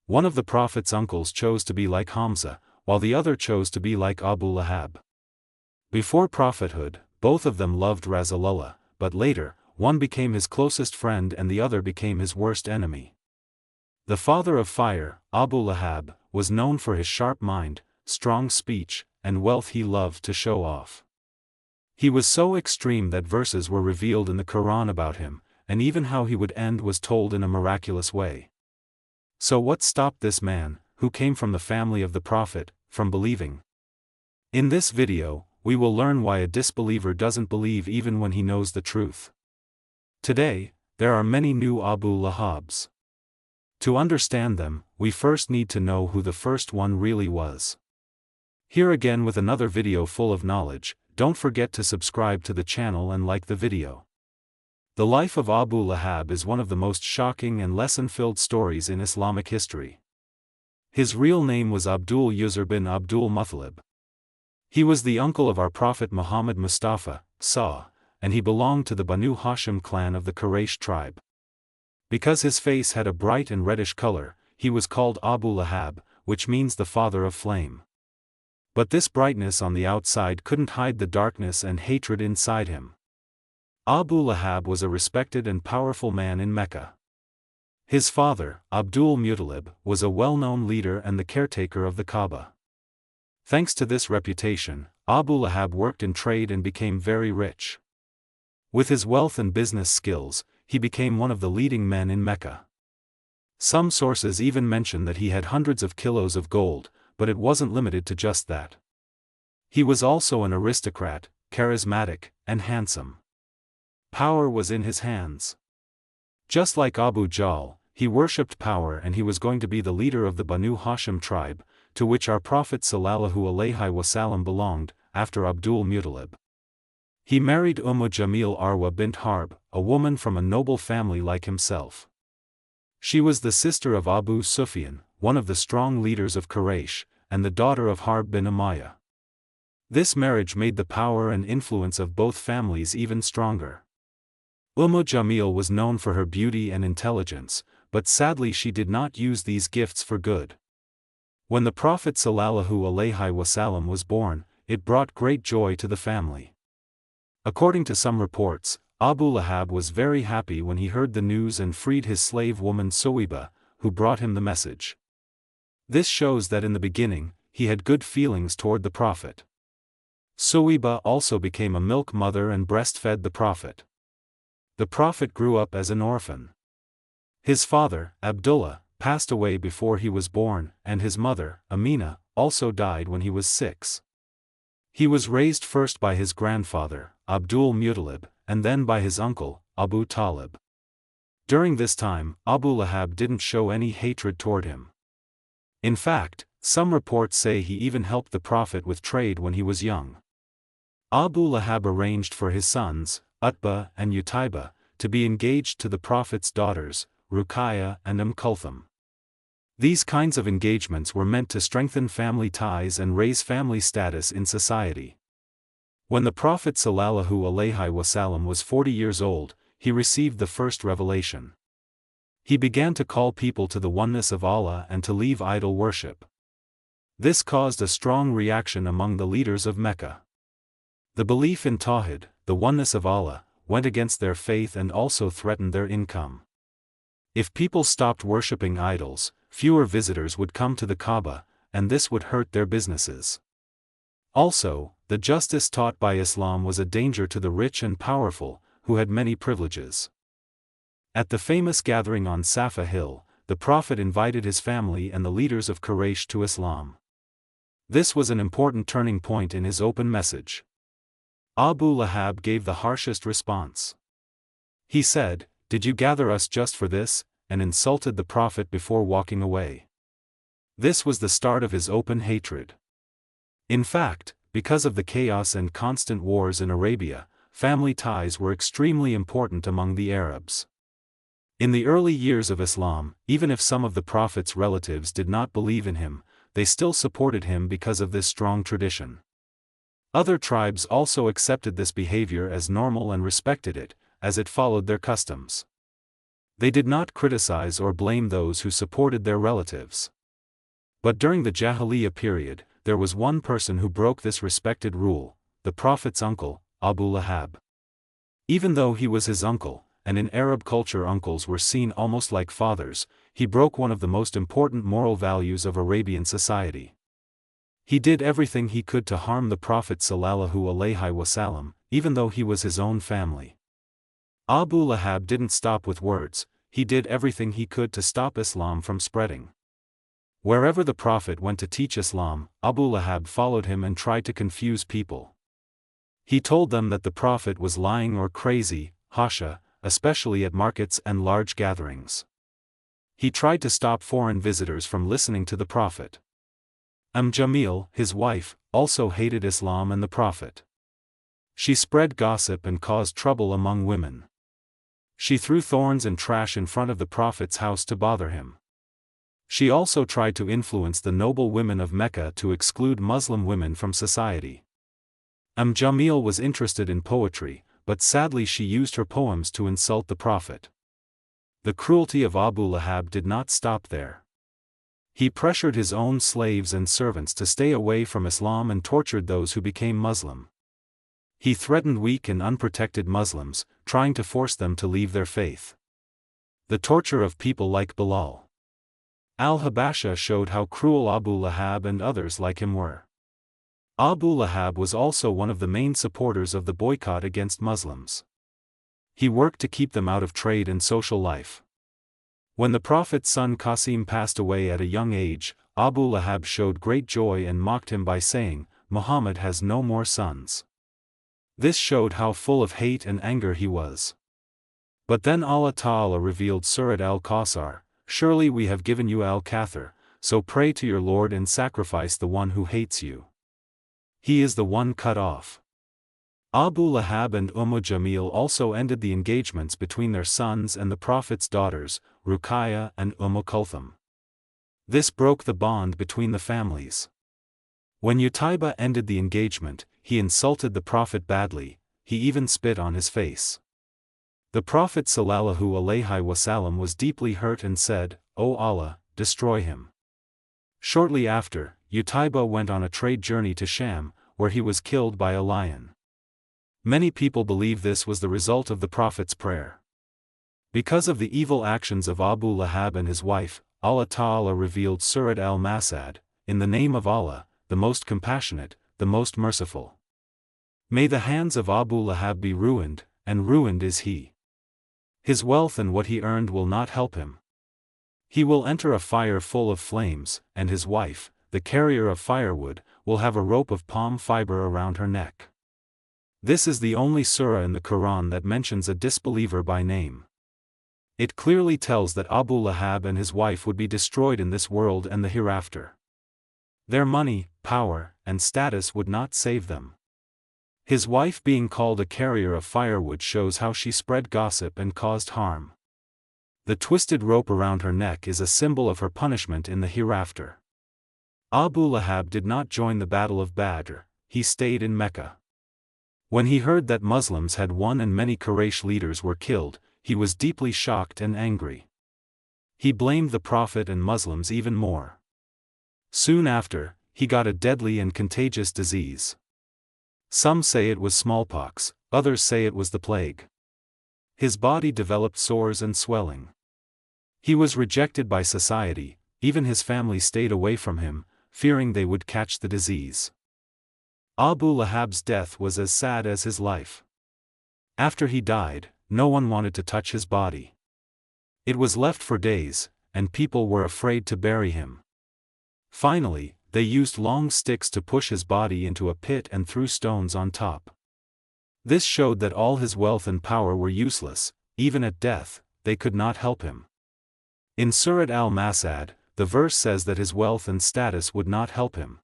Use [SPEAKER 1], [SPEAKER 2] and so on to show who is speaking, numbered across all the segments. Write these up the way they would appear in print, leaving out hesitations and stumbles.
[SPEAKER 1] One of the Prophet's uncles chose to be like Hamza, while the other chose to be like Abu Lahab. Before prophethood, both of them loved Rasulullah, but later, one became his closest friend and the other became his worst enemy. The father of fire, Abu Lahab, was known for his sharp mind, strong speech, and wealth he loved to show off. He was so extreme that verses were revealed in the Quran about him, and even how he would end was told in a miraculous way. So what stopped this man, who came from the family of the Prophet, from believing? In this video, we will learn why a disbeliever doesn't believe even when he knows the truth. Today, there are many new Abu Lahabs. To understand them, we first need to know who the first one really was. Here again with another video full of knowledge. Don't forget to subscribe to the channel and like the video. The life of Abu Lahab is one of the most shocking and lesson-filled stories in Islamic history. His real name was Abdul Uzr bin Abdul Muttalib. He was the uncle of our Prophet Muhammad Mustafa, and he belonged to the Banu Hashim clan of the Quraysh tribe. Because his face had a bright and reddish color, he was called Abu Lahab, which means the father of flame. But this brightness on the outside couldn't hide the darkness and hatred inside him. Abu Lahab was a respected and powerful man in Mecca. His father, Abdul Muttalib, was a well-known leader and the caretaker of the Kaaba. Thanks to this reputation, Abu Lahab worked in trade and became very rich. With his wealth and business skills, he became one of the leading men in Mecca. Some sources even mention that he had hundreds of kilos of gold, but it wasn't limited to just that. He was also an aristocrat, charismatic, and handsome. Power was in his hands. Just like Abu Jahl, he worshipped power and he was going to be the leader of the Banu Hashim tribe, to which our Prophet sallallahu alaihi wasallam belonged, after Abdul Muttalib. He married Jamil Arwa bint Harb, a woman from a noble family like himself. She was the sister of Abu Sufyan, one of the strong leaders of Quraysh, and the daughter of Harb bin Umayyah. This marriage made the power and influence of both families even stronger. Jamil was known for her beauty and intelligence, but sadly she did not use these gifts for good. When the Prophet sallallahu alaihi wasallam was born, it brought great joy to the family. According to some reports, Abu Lahab was very happy when he heard the news and freed his slave woman Suwayba, who brought him the message. This shows that in the beginning, he had good feelings toward the Prophet. Suwayba also became a milk mother and breastfed the Prophet. The Prophet grew up as an orphan. His father, Abdullah, passed away before he was born, and his mother, Amina, also died when he was 6. He was raised first by his grandfather, Abdul Muttalib, and then by his uncle, Abu Talib. During this time, Abu Lahab didn't show any hatred toward him. In fact, some reports say he even helped the Prophet with trade when he was young. Abu Lahab arranged for his sons, Utbah and Utayba, to be engaged to the Prophet's daughters, Ruqayya and Kulthum. These kinds of engagements were meant to strengthen family ties and raise family status in society. When the Prophet sallallahu alaihi wasallam was 40 years old, he received the first revelation. He began to call people to the oneness of Allah and to leave idol worship. This caused a strong reaction among the leaders of Mecca. The belief in Tawhid, the oneness of Allah, went against their faith and also threatened their income. If people stopped worshipping idols, fewer visitors would come to the Kaaba, and this would hurt their businesses. Also, the justice taught by Islam was a danger to the rich and powerful, who had many privileges. At the famous gathering on Safa Hill, the Prophet invited his family and the leaders of Quraysh to Islam. This was an important turning point in his open message. Abu Lahab gave the harshest response. He said, "Did you gather us just for this?" and insulted the Prophet before walking away. This was the start of his open hatred. In fact, because of the chaos and constant wars in Arabia, family ties were extremely important among the Arabs. In the early years of Islam, even if some of the Prophet's relatives did not believe in him, they still supported him because of this strong tradition. Other tribes also accepted this behavior as normal and respected it, as it followed their customs. They did not criticize or blame those who supported their relatives. But during the Jahiliyyah period, there was one person who broke this respected rule, the Prophet's uncle, Abu Lahab. Even though he was his uncle, and in Arab culture uncles were seen almost like fathers, he broke one of the most important moral values of Arabian society. He did everything he could to harm the Prophet sallallahu alaihi wasallam, even though he was his own family. Abu Lahab didn't stop with words, he did everything he could to stop Islam from spreading. Wherever the Prophet went to teach Islam, Abu Lahab followed him and tried to confuse people. He told them that the Prophet was lying or crazy, hasha, especially at markets and large gatherings. He tried to stop foreign visitors from listening to the Prophet. Jamil, his wife, also hated Islam and the Prophet. She spread gossip and caused trouble among women. She threw thorns and trash in front of the Prophet's house to bother him. She also tried to influence the noble women of Mecca to exclude Muslim women from society. Jamil was interested in poetry, but sadly she used her poems to insult the Prophet. The cruelty of Abu Lahab did not stop there. He pressured his own slaves and servants to stay away from Islam and tortured those who became Muslim. He threatened weak and unprotected Muslims, trying to force them to leave their faith. The torture of people like Bilal al-Habasha showed how cruel Abu Lahab and others like him were. Abu Lahab was also one of the main supporters of the boycott against Muslims. He worked to keep them out of trade and social life. When the Prophet's son Qasim passed away at a young age, Abu Lahab showed great joy and mocked him by saying, "Muhammad has no more sons." This showed how full of hate and anger he was. But then Allah Ta'ala revealed Surah Al Kawthar, "Surely we have given you Al-Kathir, so pray to your Lord and sacrifice the one who hates you. He is the one cut off." Abu Lahab and Jamil also ended the engagements between their sons and the Prophet's daughters, Ruqayya and Kulthum. This broke the bond between the families. When Utayba ended the engagement, he insulted the Prophet badly, he even spit on his face. The Prophet sallallahu alaihi wasallam was deeply hurt and said, "O Allah, destroy him." Shortly after, Utayba went on a trade journey to Sham, where he was killed by a lion. Many people believe this was the result of the Prophet's prayer. Because of the evil actions of Abu Lahab and his wife, Allah Ta'ala revealed Surah Al Masad, "In the name of Allah, the most compassionate, the most merciful." May the hands of Abu Lahab be ruined, and ruined is he. His wealth and what he earned will not help him. He will enter a fire full of flames, and his wife, the carrier of firewood, will have a rope of palm fiber around her neck. This is the only surah in the Quran that mentions a disbeliever by name. It clearly tells that Abu Lahab and his wife would be destroyed in this world and the hereafter. Their money, power, and status would not save them. His wife being called a carrier of firewood shows how she spread gossip and caused harm. The twisted rope around her neck is a symbol of her punishment in the hereafter. Abu Lahab did not join the Battle of Badr, he stayed in Mecca. When he heard that Muslims had won and many Quraysh leaders were killed, he was deeply shocked and angry. He blamed the Prophet and Muslims even more. Soon after, he got a deadly and contagious disease. Some say it was smallpox, others say it was the plague. His body developed sores and swelling. He was rejected by society, even his family stayed away from him, fearing they would catch the disease. Abu Lahab's death was as sad as his life. After he died, no one wanted to touch his body. It was left for days, and people were afraid to bury him. Finally, they used long sticks to push his body into a pit and threw stones on top. This showed that all his wealth and power were useless, even at death, they could not help him. In Surah Al Masad, the verse says that his wealth and status would not help him.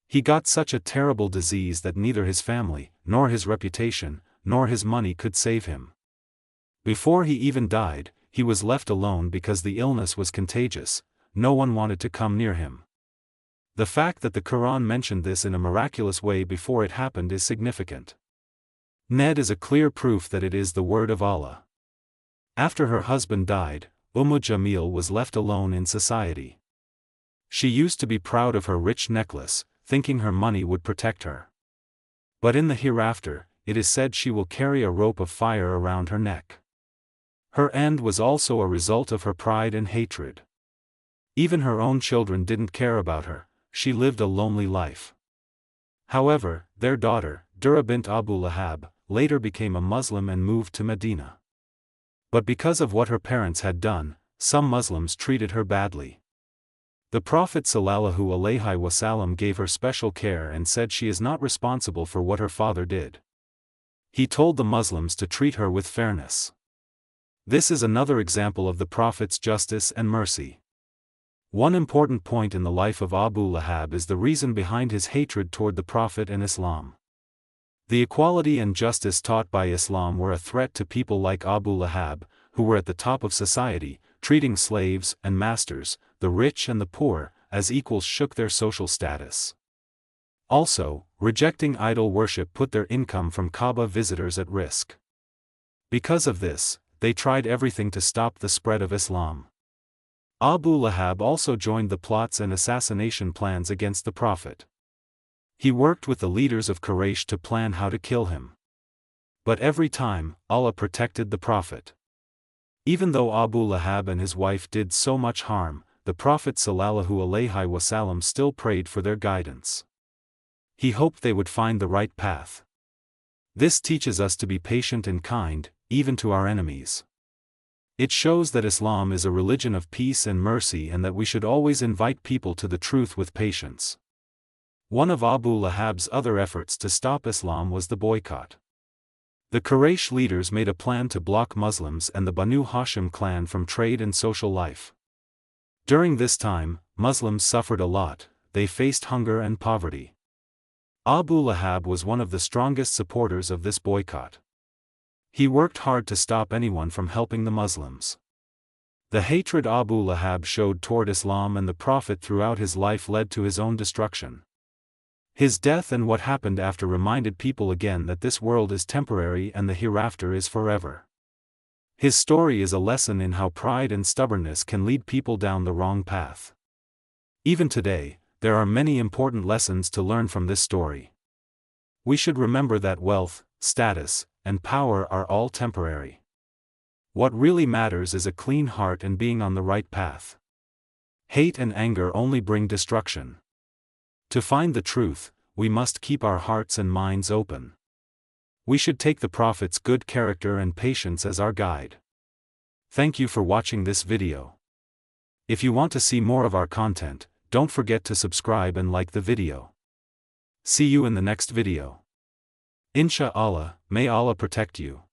[SPEAKER 1] He got such a terrible disease that neither his family, nor his reputation, nor his money could save him. Before he even died, he was left alone because the illness was contagious, no one wanted to come near him. The fact that the Quran mentioned this in a miraculous way before it happened is significant. Ned is a clear proof that it is the word of Allah. After her husband died, Jamil was left alone in society. She used to be proud of her rich necklace, thinking her money would protect her. But in the hereafter, it is said she will carry a rope of fire around her neck. Her end was also a result of her pride and hatred. Even her own children didn't care about her, she lived a lonely life. However, their daughter, Dura bint Abu Lahab, later became a Muslim and moved to Medina. But because of what her parents had done, some Muslims treated her badly. The Prophet ﷺ gave her special care and said she is not responsible for what her father did. He told the Muslims to treat her with fairness. This is another example of the Prophet's justice and mercy. One important point in the life of Abu Lahab is the reason behind his hatred toward the Prophet and Islam. The equality and justice taught by Islam were a threat to people like Abu Lahab, who were at the top of society, treating slaves and masters, the rich and the poor, as equals shook their social status. Also, rejecting idol worship put their income from Kaaba visitors at risk. Because of this, they tried everything to stop the spread of Islam. Abu Lahab also joined the plots and assassination plans against the Prophet. He worked with the leaders of Quraysh to plan how to kill him. But every time, Allah protected the Prophet. Even though Abu Lahab and his wife did so much harm, the Prophet ﷺ still prayed for their guidance. He hoped they would find the right path. This teaches us to be patient and kind, even to our enemies. It shows that Islam is a religion of peace and mercy and that we should always invite people to the truth with patience. One of Abu Lahab's other efforts to stop Islam was the boycott. The Quraysh leaders made a plan to block Muslims and the Banu Hashim clan from trade and social life. During this time, Muslims suffered a lot, they faced hunger and poverty. Abu Lahab was one of the strongest supporters of this boycott. He worked hard to stop anyone from helping the Muslims. The hatred Abu Lahab showed toward Islam and the Prophet throughout his life led to his own destruction. His death and what happened after reminded people again that this world is temporary and the hereafter is forever. His story is a lesson in how pride and stubbornness can lead people down the wrong path. Even today, there are many important lessons to learn from this story. We should remember that wealth, status, and power are all temporary. What really matters is a clean heart and being on the right path. Hate and anger only bring destruction. To find the truth, we must keep our hearts and minds open. We should take the Prophet's good character and patience as our guide. Thank you for watching this video. If you want to see more of our content, don't forget to subscribe and like the video. See you in the next video. Insha'Allah, may Allah protect you.